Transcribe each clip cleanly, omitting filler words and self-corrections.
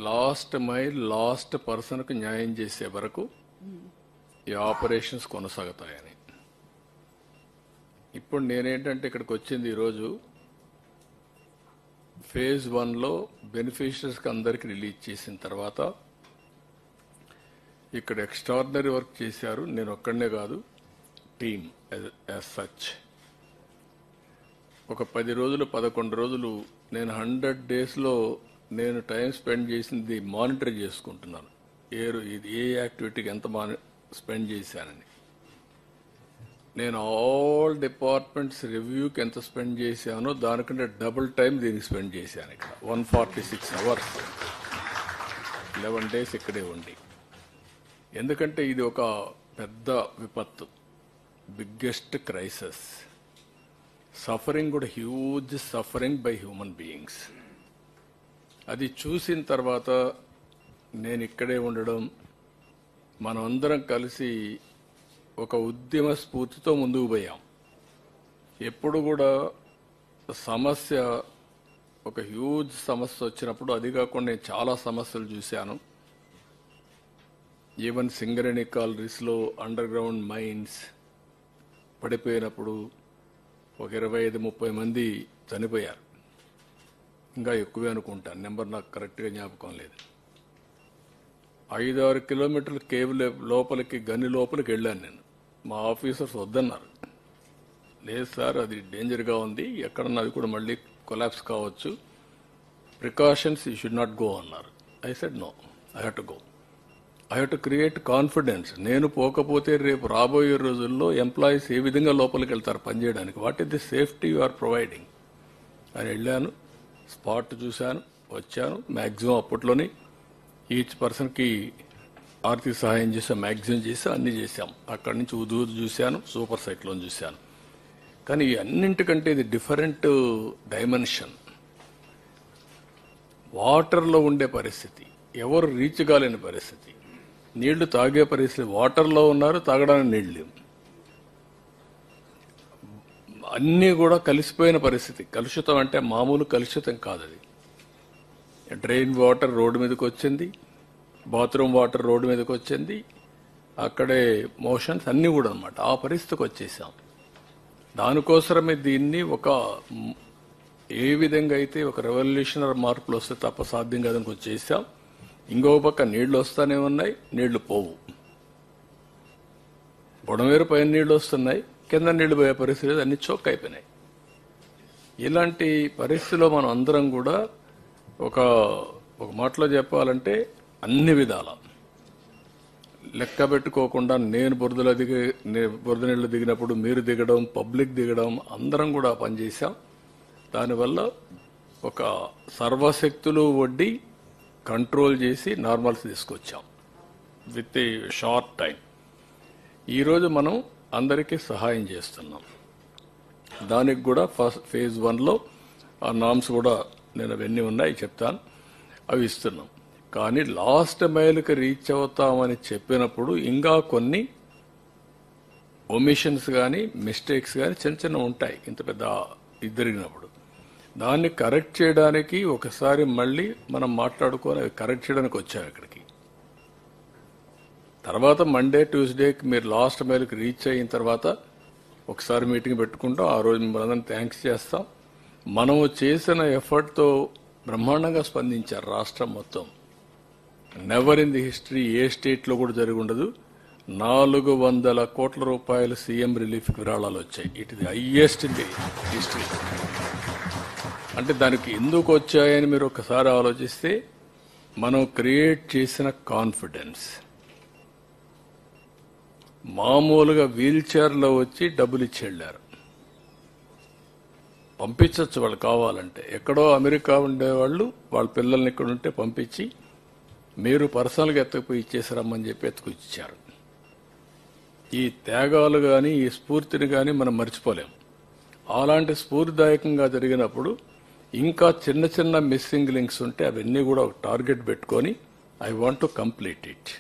Last mile last పర్సన్కు న్యాయం చేసే వరకు ఈ ఆపరేషన్స్ కొనసాగుతాయని. ఇప్పుడు నేనేంటంటే ఇక్కడికి వచ్చింది ఈరోజు ఫేజ్ 1లో బెనిఫిషరీస్కి అందరికి రిలీజ్ చేసిన తర్వాత ఇక్కడ ఎక్స్ట్రాడినరీ వర్క్ చేశారు. నేను ఒక్కడనే కాదు, టీమ్ యాజ్ సచ్. ఒక 10 రోజులు 11 రోజులు నేను 100 డేస్లో నేను టైం స్పెండ్ చేసింది మానిటర్ చేసుకుంటున్నాను. ఏ యాక్టివిటీకి ఎంత స్పెండ్ చేశానని. నేను ఆల్ డిపార్ట్మెంట్స్ రివ్యూకి ఎంత స్పెండ్ చేశానో దానికంటే డబుల్ టైం దీనికి స్పెండ్ చేశాను. ఇక్కడ 146 అవర్స్ 11 డేస్ ఇక్కడే ఉండి. ఎందుకంటే ఇది ఒక పెద్ద విపత్తు, బిగ్గెస్ట్ క్రైసిస్. సఫరింగ్ కూడా huge suffering by human beings. అది చూసిన తర్వాత నేను ఇక్కడే ఉండడం, మనం అందరం కలిసి ఒక ఉద్యమ స్ఫూర్తితో ముందుకు పోయాం. ఎప్పుడు కూడా సమస్య ఒక హ్యూజ్ సమస్య వచ్చినప్పుడు, అది కాకుండా నేను చాలా సమస్యలు చూశాను. ఈవెన్ సింగరేణి కాలరీస్లో అండర్ గ్రౌండ్ మైన్స్ పడిపోయినప్పుడు ఒక 25-30 మంది చనిపోయారు. ఇంకా ఎక్కువే అనుకుంటాను, నెంబర్ నాకు కరెక్ట్గా జ్ఞాపకం లేదు. 5-6 కిలోమీటర్ల కేవ్ లోపలికి, గని లోపలికి వెళ్ళాను నేను. మా ఆఫీసర్స్ వద్దన్నారు. లేదు సార్, అది డేంజర్గా ఉంది, ఎక్కడన్నా అది కూడా మళ్ళీ కొలాప్స్ కావచ్చు, precautions you should not go అన్నారు. I said no, I have to go. I have to create confidence. నేను పోకపోతే రేపు రాబోయే రోజుల్లో ఎంప్లాయీస్ ఏ విధంగా లోపలికి వెళ్తారు పనిచేయడానికి, what is the safety you are providing అని వెళ్ళాను. స్పాట్ చూశాను, వచ్చాను. మ్యాక్సిమం అప్పట్లోనే ఈచ్ పర్సన్కి ఆర్థిక సహాయం చేసాం, మ్యాక్సిమం చేసాం, అన్ని చేశాం. అక్కడి నుంచి ఉదు చూశాను, సూపర్ సైక్లోన్ చూశాను. కానీ అన్నింటికంటే ఇది డిఫరెంట్ డైమెన్షన్. వాటర్లో ఉండే పరిస్థితి, ఎవరు రీచ్ కాలేని పరిస్థితి, నీళ్లు తాగే పరిస్థితి. వాటర్లో ఉన్నారు, తాగడానికి నీళ్లు లేవు, అన్నీ కూడా కలిసిపోయిన పరిస్థితి. కలుషితం అంటే మామూలు కలుషితం కాదు అది. డ్రైన్ వాటర్ రోడ్డు మీదకి వచ్చింది, బాత్రూమ్ వాటర్ రోడ్డు మీదకి వచ్చింది, అక్కడే మోషన్స్ అన్నీ కూడా అనమాట. ఆ పరిస్థితికి వచ్చేసాం. దానికోసమే దీన్ని ఏ విధంగా అయితే ఒక రెవల్యూషనరీ మార్పులు వస్తే తప్ప సాధ్యం కాదని వచ్చేసాం. ఇంకో పక్క నీళ్లు వస్తానే ఉన్నాయి, నీళ్లు పోవు. బుడమేరు పైన నీళ్లు వస్తున్నాయి, కింద నీళ్లు పోయే పరిస్థితి, అన్ని చోక్ అయిపోయినాయి. ఇలాంటి పరిస్థితిలో మనం అందరం కూడా ఒక మాటలో చెప్పాలంటే అన్ని విధాల లెక్క పెట్టుకోకుండా, నేను బురద నీళ్లు దిగినప్పుడు మీరు దిగడం, పబ్లిక్ దిగడం, అందరం కూడా పనిచేశాం. దానివల్ల ఒక సర్వశక్తులు వడ్డీ కంట్రోల్ చేసి నార్మల్స్ తీసుకొచ్చాం విత్ ఏ షార్ట్ టైం. ఈరోజు మనం అందరికీ సహాయం చేస్తున్నాం. దానికి కూడా ఫేజ్ 1లో ఆ నామ్స్ కూడా నేను అవన్నీ ఉన్నాయి చెప్తాను, అవి ఇస్తున్నాం. కానీ లాస్ట్ మైల్కి రీచ్ అవుతామని చెప్పినప్పుడు ఇంకా కొన్ని ఒమిషన్స్ కానీ మిస్టేక్స్ కానీ చిన్న చిన్న ఉంటాయి. ఇంత పెద్ద జరిగినప్పుడు దాన్ని కరెక్ట్ చేయడానికి ఒకసారి మళ్ళీ మనం మాట్లాడుకొని అవి కరెక్ట్ చేయడానికి వచ్చాం ఇక్కడికి. తర్వాత మండే ట్యూస్డేకి మీరు లాస్ట్ మైల్కి రీచ్ అయిన తర్వాత ఒకసారి మీటింగ్ పెట్టుకుంటాం. ఆ రోజు మిమ్మల్ని థ్యాంక్స్ చేస్తాం. మనము చేసిన ఎఫర్ట్తో బ్రహ్మాండంగా స్పందించారు రాష్ట్రం మొత్తం. నెవర్ ఇన్ ది హిస్టరీ ఏ స్టేట్లో కూడా జరిగి ఉండదు. 400 కోట్ల రూపాయలు సీఎం రిలీఫ్ విరాళాలు వచ్చాయి. It is the highest in the history. అంటే దానికి ఎందుకు వచ్చాయని మీరు ఒకసారి ఆలోచిస్తే, మనం క్రియేట్ చేసిన కాన్ఫిడెన్స్. మామూలుగా వీల్ చైర్లో వచ్చి డబ్బులు ఇచ్చి వెళ్ళారు. పంపించవచ్చు వాళ్ళు కావాలంటే. ఎక్కడో అమెరికా ఉండేవాళ్ళు వాళ్ళ పిల్లల్ని ఇక్కడ ఉంటే పంపించి మీరు పర్సనల్గా ఎత్తుకుపోయి ఇచ్చేసారమ్మని చెప్పి ఎత్తుకొచ్చారు. ఈ త్యాగాలు కానీ ఈ స్ఫూర్తిని కానీ మనం మర్చిపోలేం. అలాంటి స్ఫూర్తిదాయకంగా జరిగినప్పుడు ఇంకా చిన్న చిన్న మిస్సింగ్ లింక్స్ ఉంటే అవన్నీ కూడా ఒక టార్గెట్ పెట్టుకొని I want to complete it.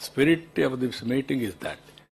Spirit of this meeting is that.